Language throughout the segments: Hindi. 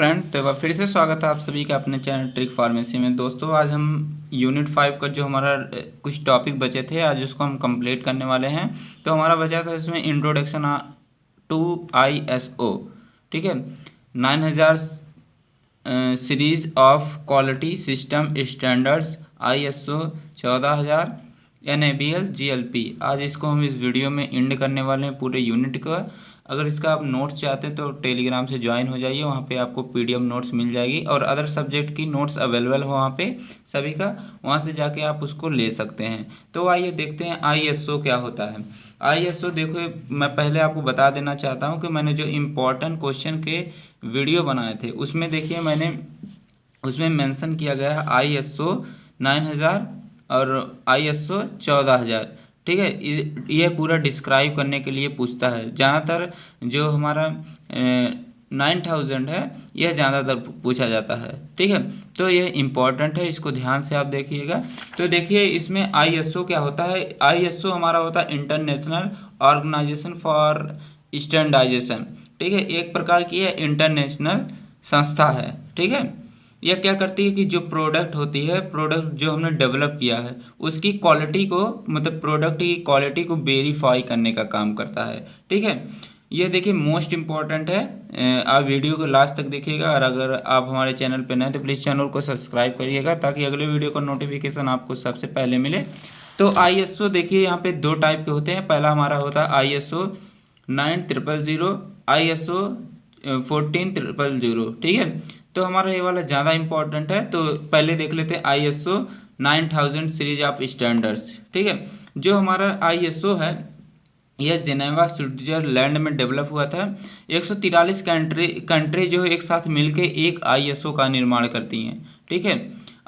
फ्रेंड, तो एक बार फिर से स्वागत है आप सभी का अपने चैनल ट्रिक फार्मेसी में। दोस्तों, आज हम यूनिट 5 का जो हमारा कुछ टॉपिक बचे थे, आज उसको हम कंप्लीट करने वाले हैं। तो हमारा बचा था इसमें इंट्रोडक्शन टू ISO, ठीक है, 9000 series of quality system standards, ISO 14000, NABL GLP। आज इसको हम इस वीडियो में एंड करने वाले हैं पूरे यूनिट का। अगर इसका आप नोट्स चाहते हैं तो टेलीग्राम से ज्वाइन हो जाइए, वहाँ पे आपको PDF नोट्स मिल जाएगी और अदर सब्जेक्ट की नोट्स अवेलेबल हो वहाँ पे सभी का, वहाँ से जाके आप उसको ले सकते हैं। तो आइए देखते हैं ISO क्या होता है। ISO देखो, मैं पहले आपको बता देना चाहता हूँ कि मैंने जो इम्पोर्टेंट क्वेश्चन के वीडियो बनाए थे उसमें देखिए मैंने उसमें मेंशन किया गया है ISO 9000 और ISO 14000, ठीक है। ये पूरा डिस्क्राइब करने के लिए पूछता है। ज़्यादातर जो हमारा 9000 है यह ज़्यादातर पूछा जाता है, ठीक है। तो ये इम्पॉर्टेंट है, इसको ध्यान से आप देखिएगा। तो देखिए इसमें ISO क्या होता है। ISO हमारा होता है इंटरनेशनल ऑर्गेनाइजेशन फॉर स्टैंडर्डाइजेशन, ठीक है। एक प्रकार की यह इंटरनेशनल संस्था है, ठीक है। यह क्या करती है कि जो प्रोडक्ट होती है, प्रोडक्ट जो हमने डेवलप किया है उसकी क्वालिटी को, मतलब प्रोडक्ट की क्वालिटी को वेरीफाई करने का काम करता है, ठीक है। ये देखिए मोस्ट इम्पॉर्टेंट है। आप वीडियो को लास्ट तक देखिएगा और अगर आप हमारे चैनल पर नए तो प्लीज़ चैनल को सब्सक्राइब करिएगा ताकि अगले वीडियो का नोटिफिकेशन आपको सबसे पहले मिले। तो ISO देखिए यहाँ पे दो टाइप के होते हैं। पहला हमारा होता है ISO 9000, ISO 14000, ठीक है। तो हमारा ये वाला ज़्यादा इम्पोर्टेंट है। तो पहले देख लेते हैं ISO 9000 सीरीज ऑफ स्टैंडर्ड्स, ठीक है। जो हमारा ISO है यह जेनेवा स्विट्जरलैंड में डेवलप हुआ था। 143 कंट्री जो एक साथ मिलके एक ISO का निर्माण करती हैं, ठीक है।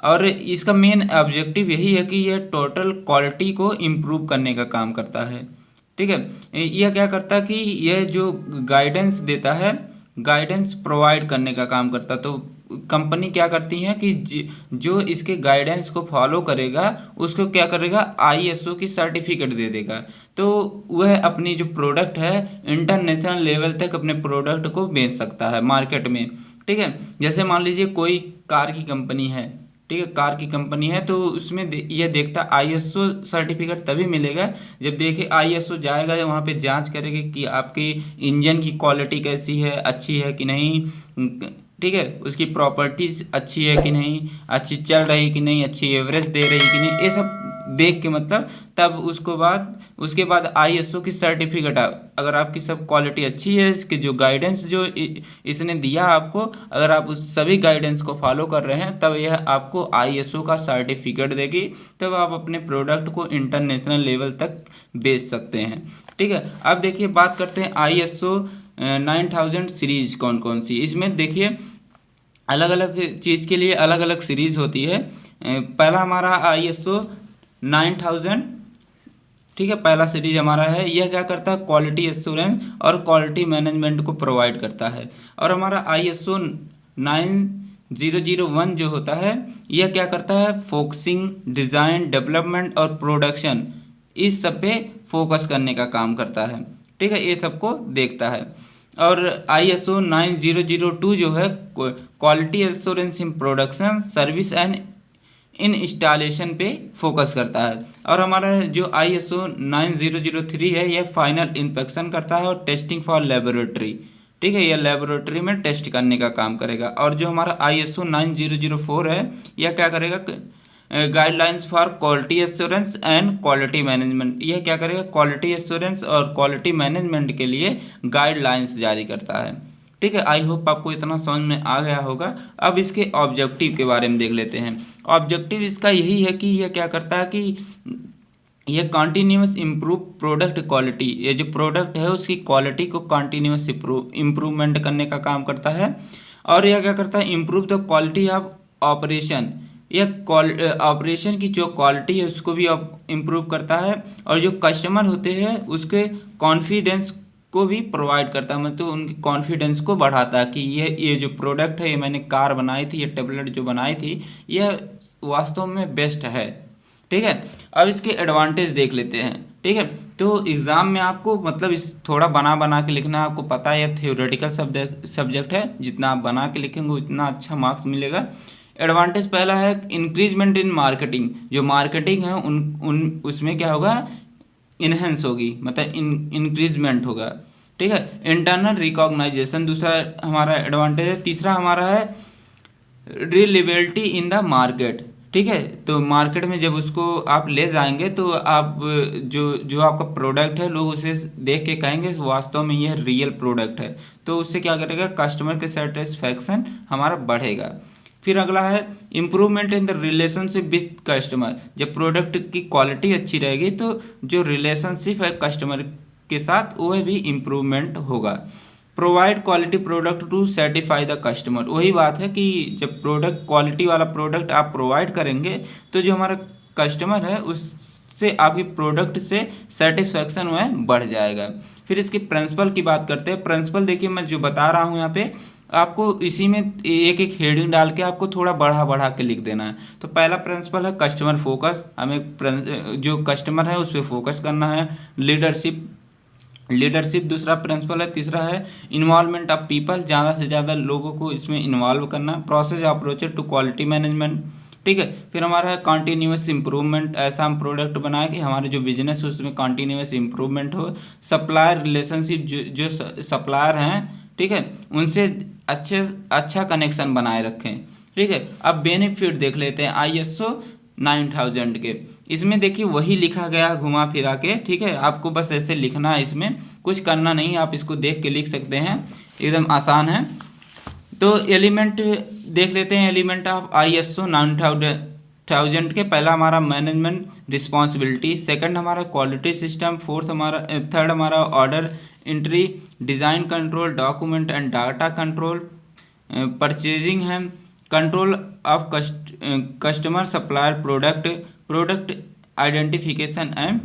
और इसका मेन ऑब्जेक्टिव यही है कि यह टोटल क्वालिटी को इम्प्रूव करने का काम करता है, ठीक है। यह क्या करता है कि यह जो गाइडेंस देता है, गाइडेंस प्रोवाइड करने का काम करता है। तो कंपनी क्या करती है कि जो इसके गाइडेंस को फॉलो करेगा उसको क्या करेगा, ISO की सर्टिफिकेट दे देगा। तो वह अपनी जो प्रोडक्ट है इंटरनेशनल लेवल तक अपने प्रोडक्ट को बेच सकता है मार्केट में, ठीक है। जैसे मान लीजिए कोई कार की कंपनी है, ठीक है, कार की कंपनी है तो उसमें यह देखता ISO सर्टिफिकेट तभी मिलेगा जब देखे ISO जाएगा, वहाँ पे जांच करेगा कि आपकी इंजन की क्वालिटी कैसी है, अच्छी है कि नहीं, ठीक है, उसकी प्रॉपर्टीज अच्छी है कि नहीं, अच्छी चल रही कि नहीं, अच्छी एवरेज दे रही कि नहीं, ये सब देख के मतलब तब उसके बाद ISO की सर्टिफिकेट, अगर आपकी सब क्वालिटी अच्छी है, इसके जो गाइडेंस जो इसने दिया आपको, अगर आप उस सभी गाइडेंस को फॉलो कर रहे हैं तब यह आपको ISO का सर्टिफिकेट देगी। तब आप अपने प्रोडक्ट को इंटरनेशनल लेवल तक बेच सकते हैं, ठीक है। अब देखिए बात करते हैं ISO 9000 सीरीज कौन कौन सी। इसमें देखिए अलग अलग चीज़ के लिए अलग अलग सीरीज होती है। पहला हमारा ISO 9000, ठीक है, पहला सीरीज हमारा है। यह क्या करता है, क्वालिटी एश्योरेंस और क्वालिटी मैनेजमेंट को प्रोवाइड करता है। और हमारा ISO 9001 जो होता है यह क्या करता है, फोकसिंग, डिज़ाइन, डेवलपमेंट और प्रोडक्शन, इस सब पे फोकस करने का काम करता है, ठीक है, ये सबको देखता है। और ISO 9002 जो है quality assurance in production, service and in installation पे फोकस करता है। और हमारा जो ISO 9003 है यह फाइनल इंस्पेक्शन करता है और टेस्टिंग फॉर लेबोरेटरी, ठीक है, यह लेबोरेटरी में टेस्ट करने का काम करेगा। और जो हमारा ISO 9004 है यह क्या करेगा, guidelines for quality assurance and quality management, यह क्या करेगा, क्वालिटी एश्योरेंस और क्वालिटी मैनेजमेंट के लिए गाइडलाइंस जारी करता है, ठीक है। आई होप आपको इतना समझ में आ गया होगा। अब इसके ऑब्जेक्टिव के बारे में देख लेते हैं। ऑब्जेक्टिव इसका यही है कि यह क्या करता है कि यह कॉन्टीन्यूस इम्प्रूव प्रोडक्ट क्वालिटी, ये जो प्रोडक्ट है उसकी क्वालिटी को कॉन्टीन्यूस इम्प्रूवमेंट करने का काम करता है। और यह क्या करता है, improve the quality of operation, यह ऑपरेशन की जो क्वालिटी है उसको भी इम्प्रूव करता है। और जो कस्टमर होते हैं उसके कॉन्फिडेंस को भी प्रोवाइड करता है, मतलब उनकी कॉन्फिडेंस को बढ़ाता है कि ये जो प्रोडक्ट है, ये मैंने कार बनाई थी, ये टेबलेट जो बनाई थी यह वास्तव में बेस्ट है, ठीक है। अब इसके एडवांटेज देख लेते हैं, ठीक है। तो एग्ज़ाम में आपको मतलब इस थोड़ा बना बना के लिखना है। आपको पता है यह थ्योरेटिकल सब्जेक्ट है, जितना आप बना के लिखेंगे उतना अच्छा मार्क्स मिलेगा। एडवांटेज पहला है इंक्रीजमेंट इन मार्केटिंग, जो मार्केटिंग है उन उन उसमें क्या होगा, इन्हेंस होगी, मतलब इंक्रीजमेंट होगा। ठीक है। इंटरनल रिकॉग्नाइजेशन दूसरा हमारा एडवांटेज है। तीसरा हमारा है रिलेबिलिटी इन द मार्केट। ठीक है, तो मार्केट में जब उसको आप ले जाएंगे तो आप जो जो आपका प्रोडक्ट है लोग उसे देख के कहेंगे वास्तव में यह रियल प्रोडक्ट है, तो उससे क्या करेगा, कस्टमर के सेटिस्फैक्शन हमारा बढ़ेगा। फिर अगला है improvement in the relationship with customer. जब प्रोडक्ट की क्वालिटी अच्छी रहेगी तो जो रिलेशनशिप है कस्टमर के साथ वह भी इम्प्रूवमेंट होगा। Provide quality product to satisfy the customer. वही बात है कि जब प्रोडक्ट क्वालिटी वाला प्रोडक्ट आप प्रोवाइड करेंगे तो जो हमारा कस्टमर है उससे आपकी प्रोडक्ट से सेटिस्फैक्शन वह बढ़ जाएगा। फिर इसकी प्रिंसिपल की बात करते हैं। प्रिंसिपल देखिए मैं जो बता रहा हूँ यहाँ पे आपको इसी में एक एक हेडिंग डाल के आपको थोड़ा बढ़ा बढ़ा के लिख देना है। तो पहला प्रिंसिपल है कस्टमर फोकस, हमें जो कस्टमर है उस पर फोकस करना है। लीडरशिप दूसरा प्रिंसिपल है। तीसरा है इन्वॉल्वमेंट ऑफ पीपल, ज़्यादा से ज़्यादा लोगों को इसमें इन्वॉल्व करना। Process approach to quality management. ठीक है। फिर हमारा है कॉन्टीन्यूस इंप्रूवमेंट, ऐसा हम प्रोडक्ट बनाए कि हमारे जो बिजनेस है उसमें कॉन्टीन्यूस इंप्रूवमेंट हो। सप्लायर रिलेशनशिप, जो सप्लायर हैं ठीक है उनसे अच्छा कनेक्शन बनाए रखें। ठीक है। अब बेनिफिट देख लेते हैं ISO 9000 के। इसमें देखिए वही लिखा गया घुमा फिरा के। ठीक है, आपको बस ऐसे लिखना है, इसमें कुछ करना नहीं, आप इसको देख के लिख सकते हैं, एकदम आसान है। तो एलिमेंट देख लेते हैं, एलिमेंट ऑफ ISO 9000 के। पहला हमारा मैनेजमेंट रिस्पॉन्सिबिलिटी, सेकंड हमारा क्वालिटी सिस्टम, थर्ड हमारा order entry, design control, document and data control, purchasing है, control of customer supplier product identification and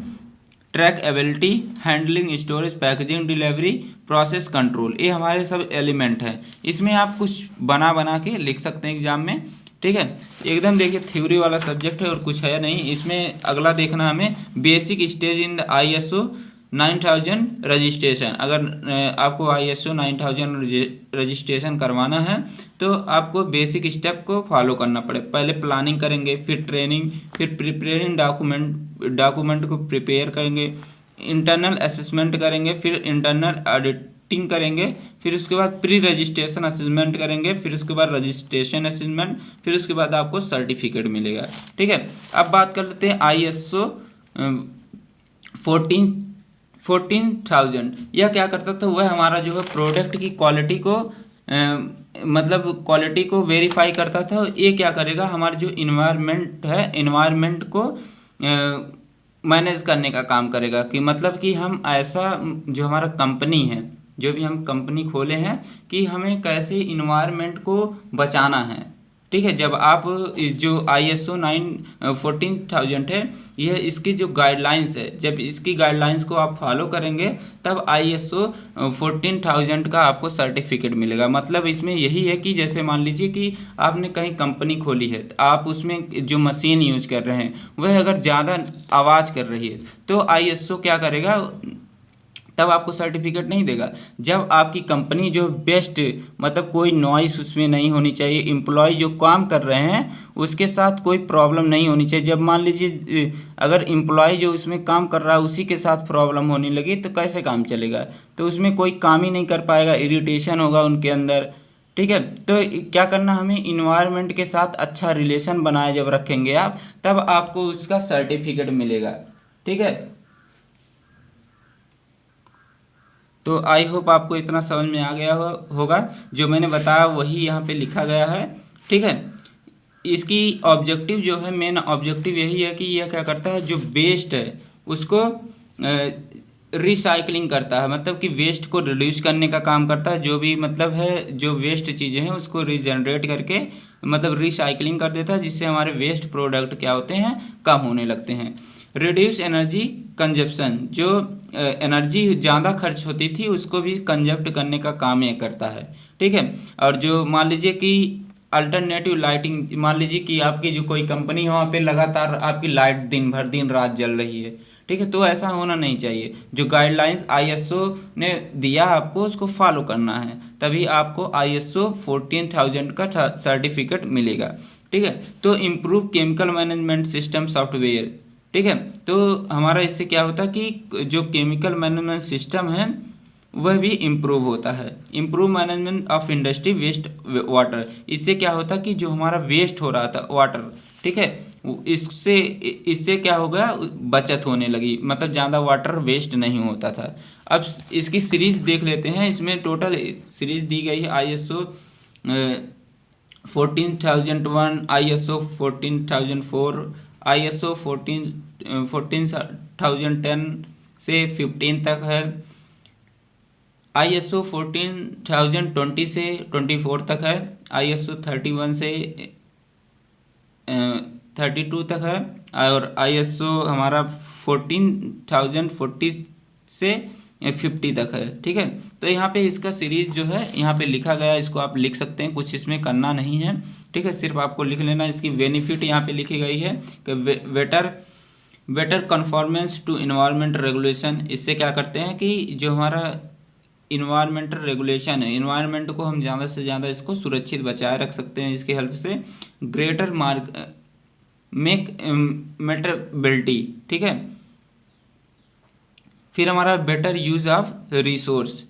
traceability, handling storage packaging delivery, process control. ये हमारे सब एलिमेंट हैं। इसमें आप कुछ बना बना के लिख सकते हैं एग्जाम में। ठीक है, एकदम देखिए थ्योरी वाला सब्जेक्ट है और कुछ है नहीं इसमें। अगला देखना हमें basic stage in the ISO 9000 registration. अगर आपको ISO 9000 रजिस्ट्रेशन करवाना है तो आपको बेसिक स्टेप को फॉलो करना पड़े। पहले प्लानिंग करेंगे, फिर ट्रेनिंग, फिर प्रिपेयरिंग डॉक्यूमेंट को प्रिपेयर करेंगे, इंटरनल असेसमेंट करेंगे, फिर इंटरनल ऑडिटिंग करेंगे, फिर उसके बाद प्री रजिस्ट्रेशन असेसमेंट करेंगे, फिर उसके बाद रजिस्ट्रेशन असेसमेंट, फिर उसके बाद आपको सर्टिफिकेट मिलेगा। ठीक है। अब बात कर लेते हैं ISO 14000। यह क्या करता था, वह हमारा जो है प्रोडक्ट की क्वालिटी को मतलब क्वालिटी को वेरीफाई करता था। ये क्या करेगा, हमारा जो इन्वायरमेंट है, इन्वायरमेंट को मैनेज करने का काम करेगा। कि मतलब कि हम ऐसा, जो हमारा कंपनी है, जो भी हम कंपनी खोले हैं, कि हमें कैसे इन्वायरमेंट को बचाना है। ठीक है, जब आप जो ISO 14000 है, यह इसकी जो गाइडलाइंस है, जब इसकी गाइडलाइंस को आप फॉलो करेंगे तब ISO 14000 का आपको सर्टिफिकेट मिलेगा। मतलब इसमें यही है कि जैसे मान लीजिए कि आपने कहीं कंपनी खोली है, आप उसमें जो मशीन यूज कर रहे हैं वह अगर ज़्यादा आवाज़ कर रही है तो ISO क्या करेगा, तब आपको सर्टिफिकेट नहीं देगा। जब आपकी कंपनी जो बेस्ट, मतलब कोई नॉइस उसमें नहीं होनी चाहिए, एम्प्लॉय जो काम कर रहे हैं उसके साथ कोई प्रॉब्लम नहीं होनी चाहिए। जब मान लीजिए अगर एम्प्लॉय जो उसमें काम कर रहा है उसी के साथ प्रॉब्लम होने लगी तो कैसे काम चलेगा, तो उसमें कोई काम ही नहीं कर पाएगा, इरिटेशन होगा उनके अंदर। ठीक है, तो क्या करना, हमें इन्वायरमेंट के साथ अच्छा रिलेशन बनाए जब रखेंगे आप, तब आपको उसका सर्टिफिकेट मिलेगा। ठीक है, तो आई होप आपको इतना समझ में आ गया होगा। जो मैंने बताया वही यहाँ पे लिखा गया है। ठीक है, इसकी ऑब्जेक्टिव जो है, मेन ऑब्जेक्टिव यही है कि यह क्या करता है, जो वेस्ट है उसको रिसाइकलिंग करता है, मतलब कि वेस्ट को रिड्यूस करने का काम करता है। जो भी मतलब है, जो वेस्ट चीज़ें हैं उसको रीजनरेट करके मतलब रिसाइकलिंग कर देता है, जिससे हमारे वेस्ट प्रोडक्ट क्या होते हैं, कम होने लगते हैं। रिड्यूस एनर्जी कंजप्शन, जो एनर्जी ज़्यादा खर्च होती थी उसको भी कंजप्ट करने का काम ये करता है। ठीक है, और जो मान लीजिए कि अल्टरनेटिव लाइटिंग, मान लीजिए कि आपकी जो कोई कंपनी है वहाँ पे लगातार आपकी लाइट दिन भर दिन रात जल रही है। ठीक है। तो ऐसा होना नहीं चाहिए, जो गाइडलाइंस आईएसओ ने दिया आपको उसको फॉलो करना है, तभी आपको आईएसओ 14000 का सर्टिफिकेट मिलेगा। ठीक है। तो improve chemical management system software. ठीक है। तो हमारा इससे क्या होता है कि जो केमिकल मैनेजमेंट सिस्टम है वह भी इम्प्रूव होता है। Improve management of industry waste water, इससे क्या होता है कि जो हमारा वेस्ट हो रहा था वाटर, ठीक है, इससे इससे क्या होगा, बचत होने लगी, मतलब ज़्यादा वाटर वेस्ट नहीं होता था। अब इसकी सीरीज देख लेते हैं। इसमें टोटल सीरीज दी गई है ISO 14001, ISO 14004, ISO 14010 से 15 तक है, ISO 14020 से 24 तक है, ISO 31 से 32 तक है, और ISO हमारा 14040 से 50 तक है। ठीक है। तो यहाँ पे इसका सीरीज जो है यहाँ पे लिखा गया है, इसको आप लिख सकते हैं, कुछ इसमें करना नहीं है। ठीक है, सिर्फ आपको लिख लेना। इसकी बेनिफिट यहाँ पे लिखी गई है कि better conformance to environment regulation. इससे क्या करते हैं कि जो हमारा इन्वायरमेंटल रेगुलेशन है, इन्वायरमेंट को हम ज़्यादा से ज़्यादा इसको सुरक्षित बचाए रख सकते हैं इसकी हेल्प से। ग्रेटर मेटरबिलिटी। ठीक है। फिर हमारा better use of resource,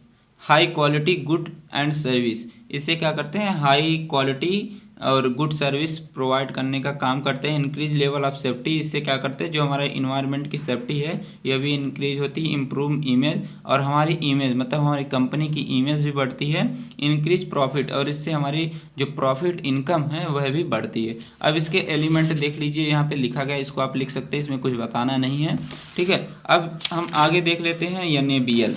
high quality good and service. इससे क्या करते हैं, हाई क्वालिटी और गुड सर्विस प्रोवाइड करने का काम करते हैं। इंक्रीज लेवल ऑफ सेफ्टी, इससे क्या करते हैं, जो हमारे इन्वायरमेंट की सेफ्टी है यह भी इंक्रीज होती है। इम्प्रूव इमेज, और हमारी इमेज मतलब हमारी कंपनी की इमेज भी बढ़ती है। इंक्रीज प्रॉफिट, और इससे हमारी जो प्रॉफिट इनकम है वह भी बढ़ती है। अब इसके एलिमेंट देख लीजिए, यहाँ पे लिखा गया, इसको आप लिख सकते हैं, इसमें कुछ बताना नहीं है। ठीक है। अब हम आगे देख लेते हैं NABL।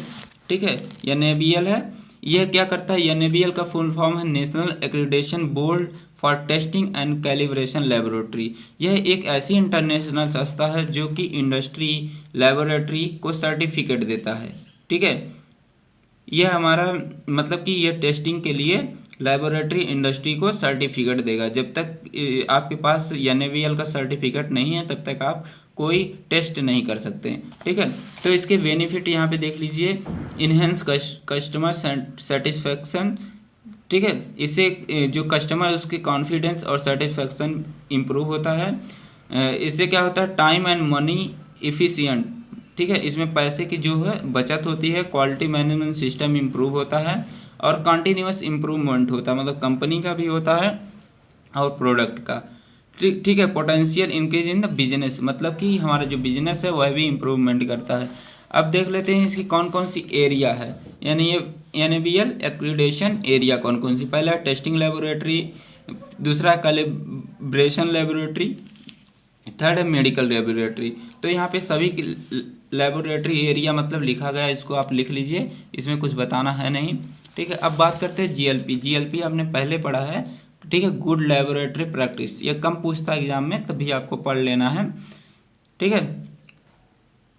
ठीक है, NABL है, यह क्या करता है, NABL का फुल फॉर्म है national accreditation board for testing and calibration laboratory. यह एक ऐसी इंटरनेशनल संस्था है जो कि इंडस्ट्री लेबोरेटरी को सर्टिफिकेट देता है। ठीक है। यह हमारा मतलब कि यह टेस्टिंग के लिए लेबोरेटरी इंडस्ट्री को सर्टिफिकेट देगा। जब तक आपके पास NABL का सर्टिफिकेट नहीं है तब तक आप कोई टेस्ट नहीं कर सकते। ठीक है। तो इसके बेनिफिट यहाँ पे देख लीजिए, इन्हेंस कस्टमर सेटिस्फेक्शन। ठीक है, इससे जो कस्टमर है उसकी कॉन्फिडेंस और सेटिस्फेक्शन इम्प्रूव होता है। इससे क्या होता है, टाइम एंड मनी इफ़िशिएंट। ठीक है, इसमें पैसे की जो है बचत होती है। क्वालिटी मैनेजमेंट सिस्टम इम्प्रूव होता है, और कंटिन्यूअस इम्प्रूवमेंट होता है, मतलब कंपनी का भी होता है और प्रोडक्ट का। ठीक है। Potential increase in the business, मतलब कि हमारा जो बिजनेस है वह भी इम्प्रूवमेंट करता है। अब देख लेते हैं इसकी कौन कौन सी एरिया है, यानी ये NABL एक्रीडेशन एरिया कौन कौन सी। पहला टेस्टिंग लेबोरेटरी, दूसरा कैलिब्रेशन लेबोरेटरी, थर्ड है मेडिकल लेबोरेटरी। तो यहाँ पे सभी लेबोरेटरी एरिया मतलब लिखा गया है, इसको आप लिख लीजिए, इसमें कुछ बताना है नहीं। ठीक है। अब बात करते हैं GLP आपने पहले पढ़ा है। ठीक है, गुड लेबोरेटरी प्रैक्टिस, ये कम पूछता है एग्जाम में, तभी आपको पढ़ लेना है। ठीक है।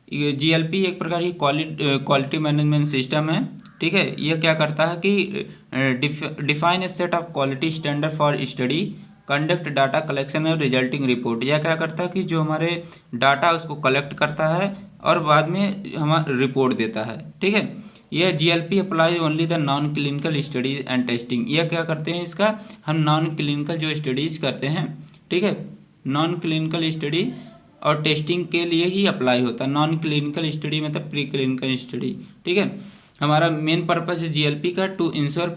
ये GLP एक प्रकार की क्वालिटी मैनेजमेंट सिस्टम है। ठीक है। यह क्या करता है कि define a set of quality standard for study, conduct data collection और रिजल्टिंग रिपोर्ट। यह क्या करता है कि जो हमारे डाटा उसको कलेक्ट करता है और बाद में हमारा रिपोर्ट देता है। ठीक है। यह GLP apply only the non clinical studies and testing. यह क्या करते हैं, इसका हम नॉन क्लिनिकल जो स्टडीज करते हैं, ठीक है, नॉन क्लिनिकल स्टडी और टेस्टिंग के लिए ही अप्लाई होता है। नॉन क्लिनिकल स्टडी मतलब प्री क्लिनिकल स्टडी। ठीक है। हमारा मेन पर्पज है GLP का टू इंश्योर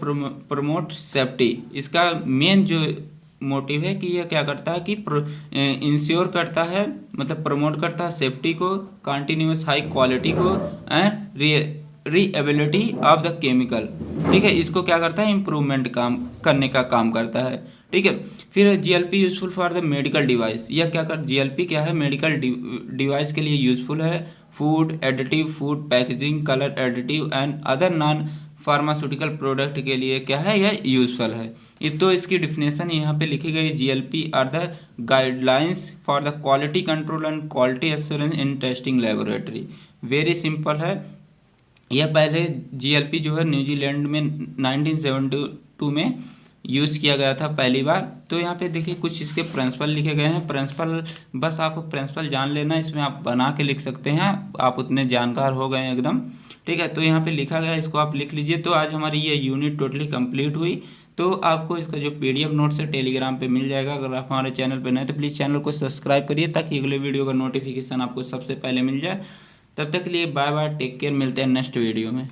प्रमोट सेफ्टी। इसका मेन जो मोटिव है कि यह क्या करता है कि इंश्योर करता है, मतलब प्रमोट करता है सेफ्टी को, कंटिन्यूअस हाई क्वालिटी को एंड रीएबिलिटी ऑफ द केमिकल। ठीक है। इसको क्या करता है, इम्प्रूवमेंट काम करने का काम करता है। ठीक है। फिर GLP useful for the medical device. यह क्या कर, GLP क्या है, मेडिकल डिवाइस के लिए यूजफुल है। Food additive, food packaging, colour additive and other non pharmaceutical product के लिए क्या है, यह यूजफुल है। ये तो इसकी डिफिनेशन यहाँ पे लिखी गई, GLP are the guidelines for the quality control and quality assurance in testing laboratory. Very simple है। यह पहले GLP जो है न्यूजीलैंड में 1972 में यूज़ किया गया था पहली बार। तो यहाँ पे देखिए कुछ इसके प्रिंसिपल लिखे गए हैं। प्रिंसिपल बस आपको प्रिंसिपल जान लेना, इसमें आप बना के लिख सकते हैं, आप उतने जानकार हो गए हैं एकदम, ठीक है। तो यहाँ पे लिखा गया है, इसको आप लिख लीजिए। तो आज हमारी ये यूनिट टोटली कंप्लीट हुई। तो आपको इसका जो PDF नोट्स है टेलीग्राम पे मिल जाएगा। अगर आप हमारे चैनल पे नए तो प्लीज़ चैनल को सब्सक्राइब करिए ताकि अगले वीडियो का नोटिफिकेशन आपको सबसे पहले मिल जाए। तब तक के लिए बाय बाय, टेक केयर, मिलते हैं नेक्स्ट वीडियो में।